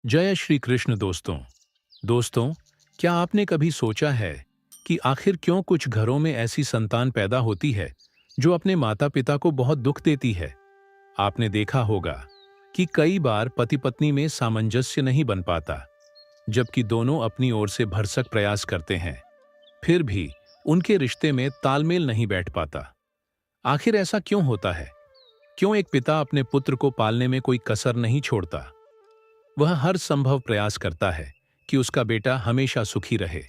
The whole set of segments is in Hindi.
जय श्री कृष्ण दोस्तों, क्या आपने कभी सोचा है कि आखिर क्यों कुछ घरों में ऐसी संतान पैदा होती है जो अपने माता पिता को बहुत दुख देती है। आपने देखा होगा कि कई बार पति पत्नी में सामंजस्य नहीं बन पाता, जबकि दोनों अपनी ओर से भरसक प्रयास करते हैं, फिर भी उनके रिश्ते में तालमेल नहीं बैठ पाता। आखिर ऐसा क्यों होता है? क्यों एक पिता अपने पुत्र को पालने में कोई कसर नहीं छोड़ता? वह हर संभव प्रयास करता है कि उसका बेटा हमेशा सुखी रहे,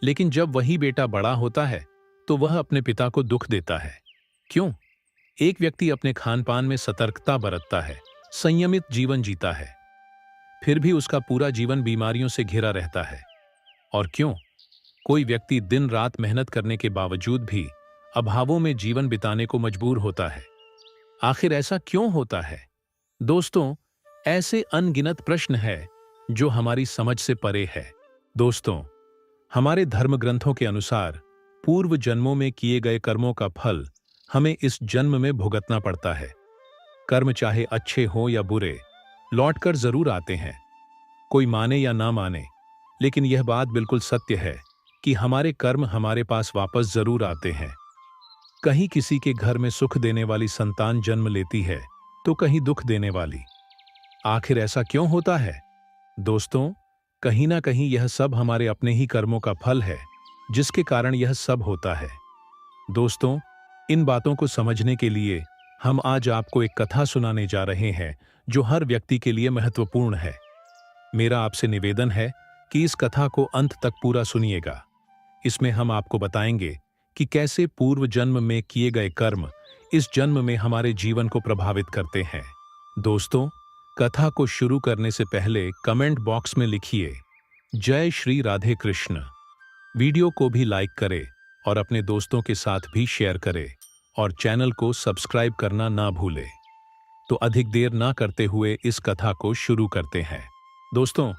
लेकिन जब वही बेटा बड़ा होता है तो वह अपने पिता को दुख देता है। क्यों? एक व्यक्ति अपने खान पान में सतर्कता बरतता है, संयमित जीवन जीता है, फिर भी उसका पूरा जीवन बीमारियों से घिरा रहता है। और क्यों? कोई व्यक्ति दिन रात मेहनत करने के बावजूद भी अभावों में जीवन बिताने को मजबूर होता है। आखिर ऐसा क्यों होता है? दोस्तों, ऐसे अनगिनत प्रश्न है जो हमारी समझ से परे है। दोस्तों, हमारे धर्म ग्रंथों के अनुसार पूर्व जन्मों में किए गए कर्मों का फल हमें इस जन्म में भुगतना पड़ता है। कर्म चाहे अच्छे हो या बुरे, लौटकर जरूर आते हैं। कोई माने या ना माने, लेकिन यह बात बिल्कुल सत्य है कि हमारे कर्म हमारे पास वापस जरूर आते हैं। कहीं किसी के घर में सुख देने वाली संतान जन्म लेती है तो कहीं दुख देने वाली। आखिर ऐसा क्यों होता है? दोस्तों, कहीं ना कहीं यह सब हमारे अपने ही कर्मों का फल है, जिसके कारण यह सब होता है। दोस्तों, इन बातों को समझने के लिए हम आज आपको एक कथा सुनाने जा रहे हैं जो हर व्यक्ति के लिए महत्वपूर्ण है। मेरा आपसे निवेदन है कि इस कथा को अंत तक पूरा सुनिएगा। इसमें हम आपको बताएंगे कि कैसे पूर्व जन्म में किए गए कर्म इस जन्म में हमारे जीवन को प्रभावित करते हैं। दोस्तों, कथा को शुरू करने से पहले कमेंट बॉक्स में लिखिए जय श्री राधे कृष्ण। वीडियो को भी लाइक करें और अपने दोस्तों के साथ भी शेयर करें और चैनल को सब्सक्राइब करना ना भूलें। तो अधिक देर ना करते हुए इस कथा को शुरू करते हैं। दोस्तों,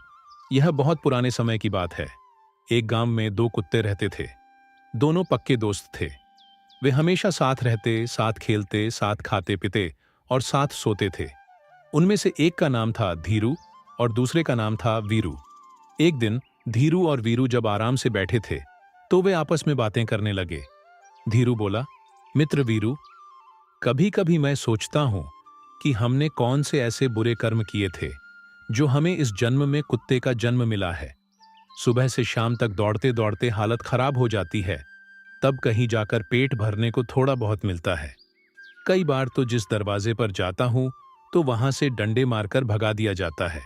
यह बहुत पुराने समय की बात है। एक गांव में दो कुत्ते रहते थे। दोनों पक्के दोस्त थे। वे हमेशा साथ रहते, साथ खेलते, साथ खाते पीते और साथ सोते थे। उनमें से एक का नाम था धीरू और दूसरे का नाम था वीरू। एक दिन धीरू और वीरू जब आराम से बैठे थे तो वे आपस में बातें करने लगे। धीरू बोला, मित्र वीरू, कभी कभी मैं सोचता हूं कि हमने कौन से ऐसे बुरे कर्म किए थे जो हमें इस जन्म में कुत्ते का जन्म मिला है। सुबह से शाम तक दौड़ते दौड़ते हालत खराब हो जाती है, तब कहीं जाकर पेट भरने को थोड़ा बहुत मिलता है। कई बार तो जिस दरवाजे पर जाता हूं तो वहां से डंडे मारकर भगा दिया जाता है।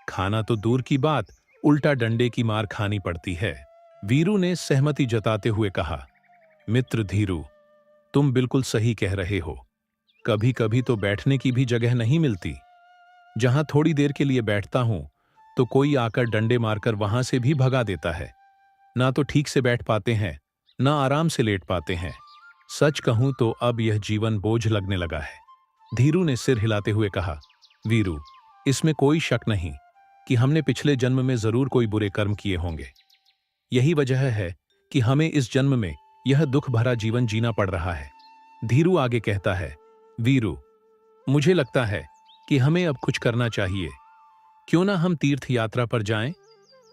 खाना तो दूर की बात, उल्टा डंडे की मार खानी पड़ती है। वीरू ने सहमति जताते हुए कहा, मित्र धीरू, तुम बिल्कुल सही कह रहे हो। कभी कभी तो बैठने की भी जगह नहीं मिलती। जहां थोड़ी देर के लिए बैठता हूं तो कोई आकर डंडे मारकर वहां से भी भगा देता है। ना तो ठीक से बैठ पाते हैं, ना आराम से लेट पाते हैं। सच कहूं तो अब यह जीवन बोझ लगने लगा है। धीरू ने सिर हिलाते हुए कहा, वीरू, इसमें कोई शक नहीं कि हमने पिछले जन्म में जरूर कोई बुरे कर्म किए होंगे। यही वजह है कि हमें इस जन्म में यह दुख भरा जीवन जीना पड़ रहा है। धीरू आगे कहता है, वीरू, मुझे लगता है कि हमें अब कुछ करना चाहिए। क्यों ना हम तीर्थ यात्रा पर जाएं?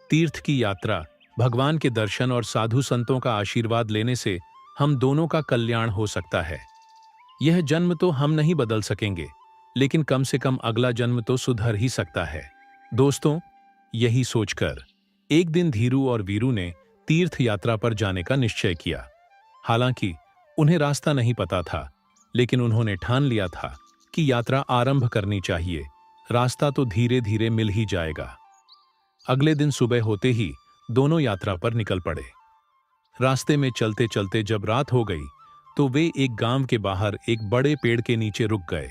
तीर्थ की यात्रा, भगवान के दर्शन और साधु संतों का आशीर्वाद लेने से हम दोनों का कल्याण हो सकता है। यह जन्म तो हम नहीं बदल सकेंगे, लेकिन कम से कम अगला जन्म तो सुधर ही सकता है। दोस्तों, यही सोचकर एक दिन धीरू और वीरू ने तीर्थ यात्रा पर जाने का निश्चय किया। हालांकि उन्हें रास्ता नहीं पता था, लेकिन उन्होंने ठान लिया था कि यात्रा आरंभ करनी चाहिए। रास्ता तो धीरे धीरे मिल ही जाएगा। अगले दिन सुबह होते ही दोनों यात्रा पर निकल पड़े। रास्ते में चलते चलते जब रात हो गई तो वे एक गांव के बाहर एक बड़े पेड़ के नीचे रुक गए।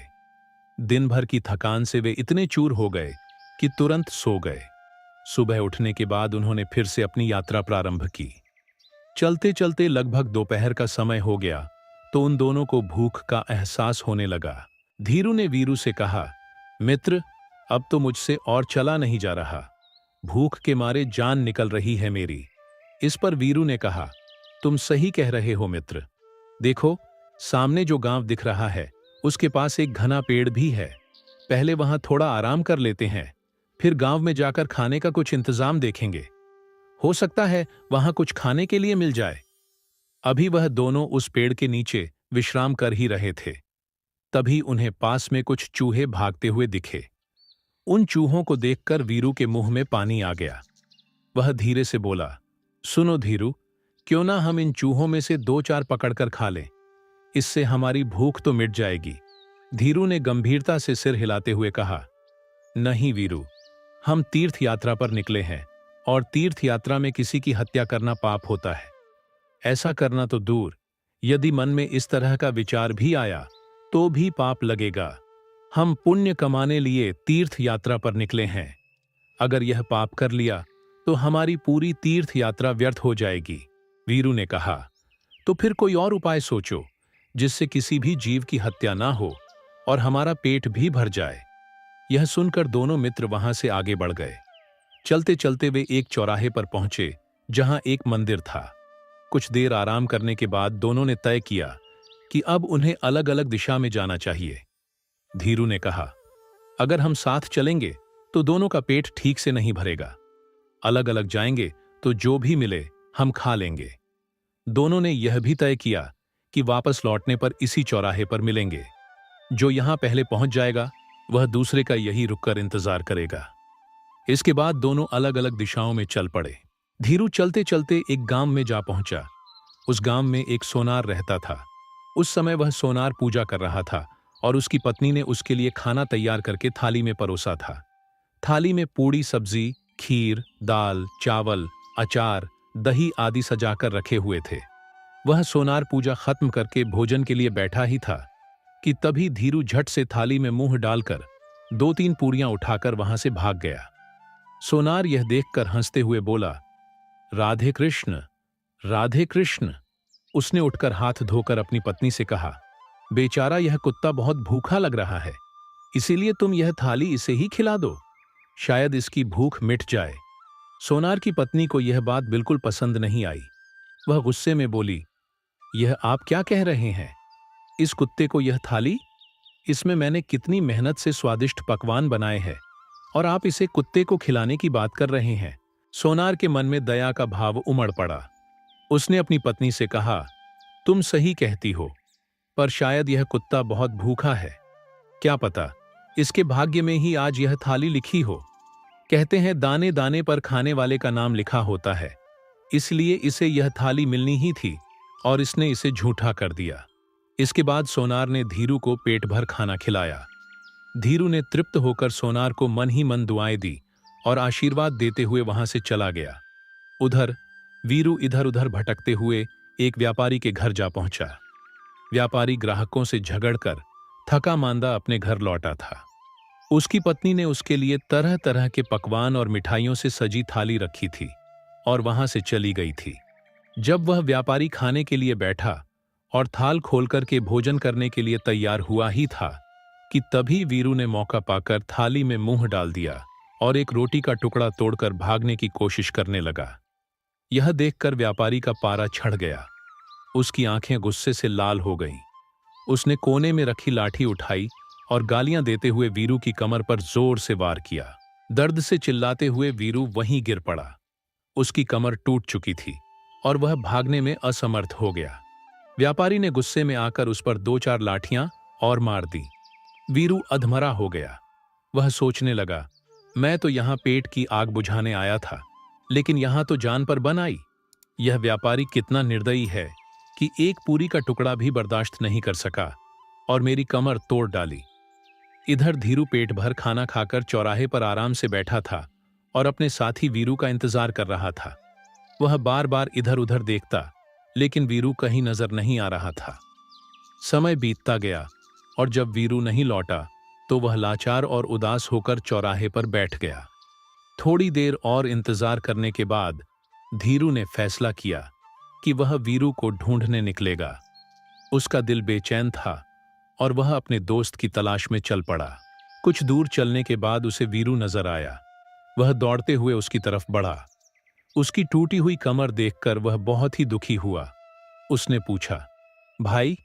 दिन भर की थकान से वे इतने चूर हो गए कि तुरंत सो गए। सुबह उठने के बाद उन्होंने फिर से अपनी यात्रा प्रारंभ की। चलते चलते लगभग दोपहर का समय हो गया तो उन दोनों को भूख का एहसास होने लगा। धीरू ने वीरू से कहा, मित्र, अब तो मुझसे और चला नहीं जा रहा। भूख के मारे जान निकल रही है मेरी। इस पर वीरू ने कहा, तुम सही कह रहे हो मित्र। देखो, सामने जो गांव दिख रहा है उसके पास एक घना पेड़ भी है। पहले वहां थोड़ा आराम कर लेते हैं, फिर गांव में जाकर खाने का कुछ इंतजाम देखेंगे। हो सकता है वहां कुछ खाने के लिए मिल जाए। अभी वह दोनों उस पेड़ के नीचे विश्राम कर ही रहे थे, तभी उन्हें पास में कुछ चूहे भागते हुए दिखे। उन चूहों को देखकर वीरू के मुंह में पानी आ गया। वह धीरे से बोला, सुनो धीरू, क्यों ना हम इन चूहों में से 2-4 पकड़कर खा लें, इससे हमारी भूख तो मिट जाएगी। धीरू ने गंभीरता से सिर हिलाते हुए कहा, नहीं वीरू, हम तीर्थ यात्रा पर निकले हैं और तीर्थ यात्रा में किसी की हत्या करना पाप होता है। ऐसा करना तो दूर, यदि मन में इस तरह का विचार भी आया तो भी पाप लगेगा। हम पुण्य कमाने लिए तीर्थ यात्रा पर निकले हैं। अगर यह पाप कर लिया तो हमारी पूरी तीर्थ यात्रा व्यर्थ हो जाएगी। वीरू ने कहा, तो फिर कोई और उपाय सोचो जिससे किसी भी जीव की हत्या ना हो और हमारा पेट भी भर जाए। यह सुनकर दोनों मित्र वहां से आगे बढ़ गए। चलते चलते वे एक चौराहे पर पहुंचे जहां एक मंदिर था। कुछ देर आराम करने के बाद दोनों ने तय किया कि अब उन्हें अलग अलग दिशा में जाना चाहिए। धीरू ने कहा, अगर हम साथ चलेंगे तो दोनों का पेट ठीक से नहीं भरेगा। अलग अलग जाएंगे तो जो भी मिले हम खा लेंगे। दोनों ने यह भी तय किया कि वापस लौटने पर इसी चौराहे पर मिलेंगे। जो यहां पहले पहुंच जाएगा वह दूसरे का यही रुककर इंतजार करेगा। इसके बाद दोनों अलग अलग दिशाओं में चल पड़े। धीरू चलते चलते एक गांव में जा पहुंचा। उस गांव में एक सोनार रहता था। उस समय वह सोनार पूजा कर रहा था और उसकी पत्नी ने उसके लिए खाना तैयार करके थाली में परोसा था। थाली में पूड़ी, सब्जी, खीर, दाल, चावल, अचार, दही आदि सजाकर रखे हुए थे। वह सोनार पूजा खत्म करके भोजन के लिए बैठा ही था कि तभी धीरू झट से थाली में मुंह डालकर 2-3 पूरियां उठाकर वहां से भाग गया। सोनार यह देखकर हंसते हुए बोला, राधे कृष्ण, राधे कृष्ण। उसने उठकर हाथ धोकर अपनी पत्नी से कहा, बेचारा यह कुत्ता बहुत भूखा लग रहा है, इसीलिए तुम यह थाली इसे ही खिला दो, शायद इसकी भूख मिट जाए। सोनार की पत्नी को यह बात बिल्कुल पसंद नहीं आई। वह गुस्से में बोली, यह आप क्या कह रहे हैं? इस कुत्ते को यह थाली? इसमें मैंने कितनी मेहनत से स्वादिष्ट पकवान बनाए हैं और आप इसे कुत्ते को खिलाने की बात कर रहे हैं। सोनार के मन में दया का भाव उमड़ पड़ा। उसने अपनी पत्नी से कहा, तुम सही कहती हो, पर शायद यह कुत्ता बहुत भूखा है। क्या पता इसके भाग्य में ही आज यह थाली लिखी हो। कहते हैं दाने दाने पर खाने वाले का नाम लिखा होता है, इसलिए इसे यह थाली मिलनी ही थी और इसने इसे झूठा कर दिया। इसके बाद सोनार ने धीरू को पेट भर खाना खिलाया। धीरू ने तृप्त होकर सोनार को मन ही मन दुआएं दी और आशीर्वाद देते हुए वहां से चला गया। उधर वीरू इधर उधर भटकते हुए एक व्यापारी के घर जा पहुंचा। व्यापारी ग्राहकों से झगड़कर थका मांदा अपने घर लौटा था। उसकी पत्नी ने उसके लिए तरह तरह के पकवान और मिठाइयों से सजी थाली रखी थी और वहां से चली गई थी। जब वह व्यापारी खाने के लिए बैठा और थाल खोलकर के भोजन करने के लिए तैयार हुआ ही था कि तभी वीरू ने मौका पाकर थाली में मुंह डाल दिया और एक रोटी का टुकड़ा तोड़कर भागने की कोशिश करने लगा। यह देखकर व्यापारी का पारा चढ़ गया। उसकी आंखें गुस्से से लाल हो गईं। उसने कोने में रखी लाठी उठाई और गालियां देते हुए वीरू की कमर पर जोर से वार किया। दर्द से चिल्लाते हुए वीरू वहीं गिर पड़ा। उसकी कमर टूट चुकी थी और वह भागने में असमर्थ हो गया। व्यापारी ने गुस्से में आकर उस पर 2-4 लाठियां और मार दी। वीरू अधमरा हो गया। वह सोचने लगा, मैं तो यहां पेट की आग बुझाने आया था, लेकिन यहां तो जान पर बन आई। यह व्यापारी कितना निर्दयी है कि एक पूरी का टुकड़ा भी बर्दाश्त नहीं कर सका और मेरी कमर तोड़ डाली। इधर धीरू पेट भर खाना खाकर चौराहे पर आराम से बैठा था और अपने साथी वीरू का इंतजार कर रहा था। वह बार बार इधर उधर देखता, लेकिन वीरू कहीं नजर नहीं आ रहा था। समय बीतता गया और जब वीरू नहीं लौटा तो वह लाचार और उदास होकर चौराहे पर बैठ गया। थोड़ी देर और इंतजार करने के बाद धीरू ने फैसला किया कि वह वीरू को ढूंढने निकलेगा। उसका दिल बेचैन था और वह अपने दोस्त की तलाश में चल पड़ा। कुछ दूर चलने के बाद उसे वीरू नजर आया। वह दौड़ते हुए उसकी तरफ बढ़ा। उसकी टूटी हुई कमर देखकर वह बहुत ही दुखी हुआ। उसने पूछा, भाई,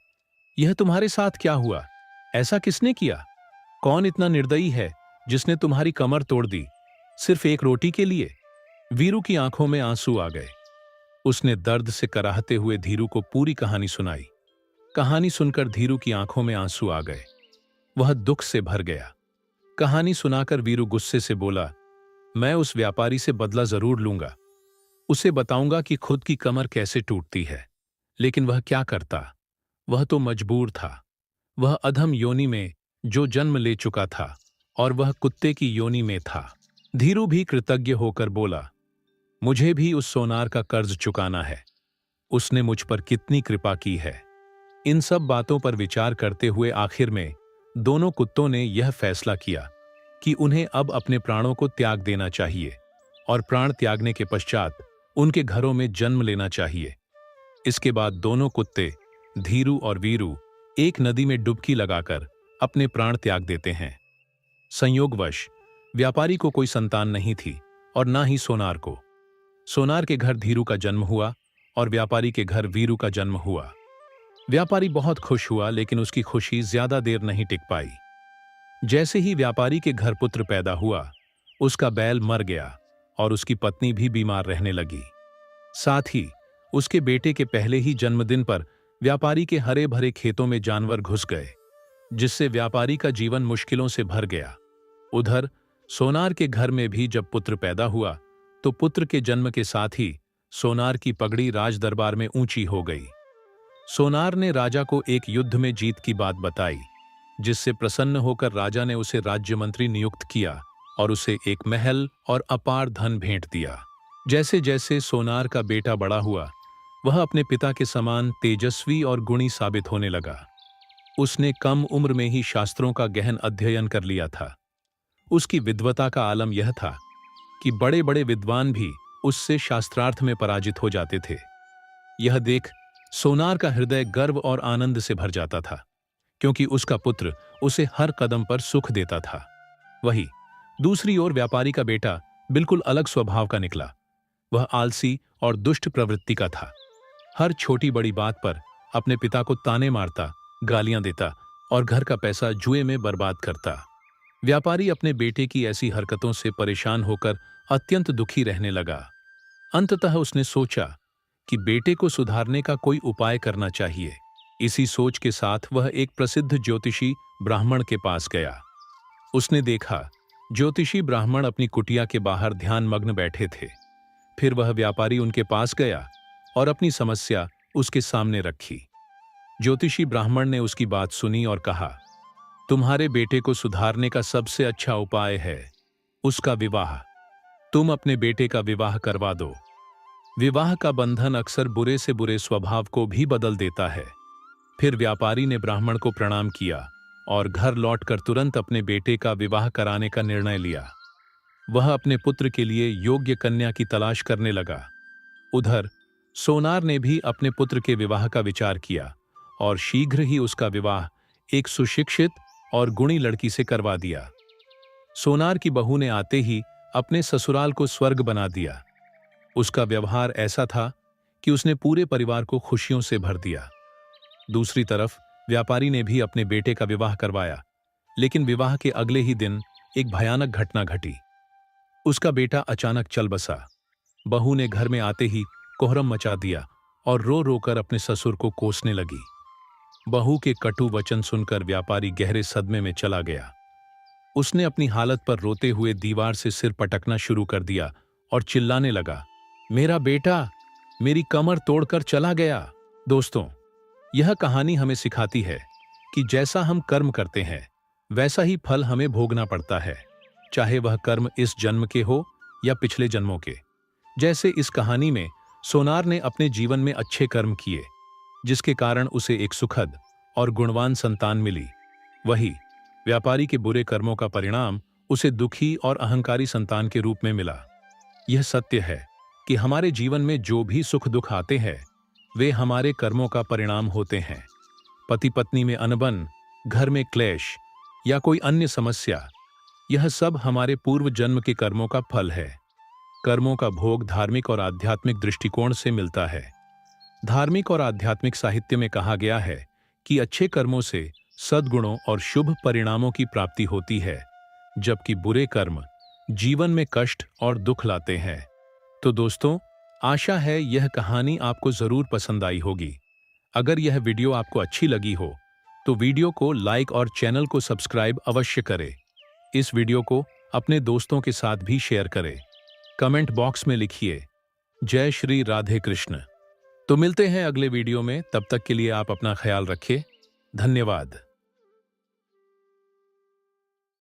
यह तुम्हारे साथ क्या हुआ? ऐसा किसने किया? कौन इतना निर्दयी है जिसने तुम्हारी कमर तोड़ दी? सिर्फ एक रोटी के लिए? वीरू की आंखों में आंसू आ गए। उसने दर्द से कराहते हुए धीरू को पूरी कहानी सुनाई। कहानी सुनकर धीरू की आंखों में आंसू आ गए। वह दुख से भर गया। कहानी सुनाकर वीरू गुस्से से बोला, मैं उस व्यापारी से बदला जरूर लूंगा। उसे बताऊंगा कि खुद की कमर कैसे टूटती है। लेकिन वह क्या करता? वह तो मजबूर था। वह अधम योनि में जो जन्म ले चुका था और वह कुत्ते की योनि में था। धीरू भी कृतज्ञ होकर बोला, मुझे भी उस सोनार का कर्ज चुकाना है। उसने मुझ पर कितनी कृपा की है। इन सब बातों पर विचार करते हुए आखिर में दोनों कुत्तों ने यह फैसला किया कि उन्हें अब अपने प्राणों को त्याग देना चाहिए और प्राण त्यागने के पश्चात उनके घरों में जन्म लेना चाहिए। इसके बाद दोनों कुत्ते, धीरू और वीरू, एक नदी में डुबकी लगाकर अपने प्राण त्याग देते हैं। संयोगवश व्यापारी को कोई संतान नहीं थी और ना ही सोनार को। सोनार के घर धीरू का जन्म हुआ और व्यापारी के घर वीरू का जन्म हुआ। व्यापारी बहुत खुश हुआ, लेकिन उसकी खुशी ज्यादा देर नहीं टिक पाई। जैसे ही व्यापारी के घर पुत्र पैदा हुआ, उसका बैल मर गया और उसकी पत्नी भी बीमार रहने लगी। साथ ही उसके बेटे के पहले ही जन्मदिन पर व्यापारी के हरे भरे खेतों में जानवर घुस गए, जिससे व्यापारी का जीवन मुश्किलों से भर गया। उधर सोनार के घर में भी जब पुत्र पैदा हुआ तो पुत्र के जन्म के साथ ही सोनार की पगड़ी राज दरबार में ऊंची हो गई। सोनार ने राजा को एक युद्ध में जीत की बात बताई, जिससे प्रसन्न होकर राजा ने उसे राज्य मंत्री नियुक्त किया और उसे एक महल और अपार धन भेंट दिया। जैसे जैसे सोनार का बेटा बड़ा हुआ, वह अपने पिता के समान तेजस्वी और गुणी साबित होने लगा। उसने कम उम्र में ही शास्त्रों का गहन अध्ययन कर लिया था। उसकी विद्वता का आलम यह था कि बड़े बड़े विद्वान भी उससे शास्त्रार्थ में पराजित हो जाते थे। यह देख सोनार का हृदय गर्व और आनंद से भर जाता था, क्योंकि उसका पुत्र उसे हर कदम पर सुख देता था। वही दूसरी ओर व्यापारी का बेटा बिल्कुल अलग स्वभाव का निकला। वह आलसी और दुष्ट प्रवृत्ति का था। हर छोटी बड़ी बात पर अपने पिता को ताने मारता, गालियां देता और घर का पैसा जुए में बर्बाद करता। व्यापारी अपने बेटे की ऐसी हरकतों से परेशान होकर अत्यंत दुखी रहने लगा। अंततः उसने सोचा कि बेटे को सुधारने का कोई उपाय करना चाहिए। इसी सोच के साथ वह एक प्रसिद्ध ज्योतिषी ब्राह्मण के पास गया। उसने देखा ज्योतिषी ब्राह्मण अपनी कुटिया के बाहर ध्यानमग्न बैठे थे। फिर वह व्यापारी उनके पास गया और अपनी समस्या उसके सामने रखी। ज्योतिषी ब्राह्मण ने उसकी बात सुनी और कहा, तुम्हारे बेटे को सुधारने का सबसे अच्छा उपाय है उसका विवाह। तुम अपने बेटे का विवाह करवा दो। विवाह का बंधन अक्सर बुरे से बुरे स्वभाव को भी बदल देता है। फिर व्यापारी ने ब्राह्मण को प्रणाम किया और घर लौटकर तुरंत अपने बेटे का विवाह कराने का निर्णय लिया। वह अपने पुत्र के लिए योग्य कन्या की तलाश करने लगा। उधर सोनार ने भी अपने पुत्र के विवाह का विचार किया और शीघ्र ही उसका विवाह एक सुशिक्षित और गुणी लड़की से करवा दिया। सोनार की बहू ने आते ही अपने ससुराल को स्वर्ग बना दिया। उसका व्यवहार ऐसा था कि उसने पूरे परिवार को खुशियों से भर दिया। दूसरी तरफ व्यापारी ने भी अपने बेटे का विवाह करवाया, लेकिन विवाह के अगले ही दिन एक भयानक घटना घटी। उसका बेटा अचानक चल बसा। बहू ने घर में आते ही कोहरम मचा दिया और रो रोकर अपने ससुर को कोसने लगी। बहू के कटु वचन सुनकर व्यापारी गहरे सदमे में चला गया। उसने अपनी हालत पर रोते हुए दीवार से सिर पटकना शुरू कर दिया और चिल्लाने लगा, मेरा बेटा मेरी कमर तोड़कर चला गया। दोस्तों, यह कहानी हमें सिखाती है कि जैसा हम कर्म करते हैं वैसा ही फल हमें भोगना पड़ता है, चाहे वह कर्म इस जन्म के हो या पिछले जन्मों के। जैसे इस कहानी में सोनार ने अपने जीवन में अच्छे कर्म किए, जिसके कारण उसे एक सुखद और गुणवान संतान मिली। वही व्यापारी के बुरे कर्मों का परिणाम उसे दुखी और अहंकारी संतान के रूप में मिला। यह सत्य है कि हमारे जीवन में जो भी सुख दुख आते हैं वे हमारे कर्मों का परिणाम होते हैं। पति पत्नी में अनबन, घर में क्लेश या कोई अन्य समस्या, यह सब हमारे पूर्व जन्म के कर्मों का फल है। कर्मों का भोग धार्मिक और आध्यात्मिक दृष्टिकोण से मिलता है। धार्मिक और आध्यात्मिक साहित्य में कहा गया है कि अच्छे कर्मों से सद्गुणों और शुभ परिणामों की प्राप्ति होती है, जबकि बुरे कर्म जीवन में कष्ट और दुख लाते हैं। तो दोस्तों, आशा है यह कहानी आपको जरूर पसंद आई होगी। अगर यह वीडियो आपको अच्छी लगी हो तो वीडियो को लाइक और चैनल को सब्सक्राइब अवश्य करें। इस वीडियो को अपने दोस्तों के साथ भी शेयर करें। कमेंट बॉक्स में लिखिए जय श्री राधे कृष्ण। तो मिलते हैं अगले वीडियो में, तब तक के लिए आप अपना ख्याल रखें। धन्यवाद।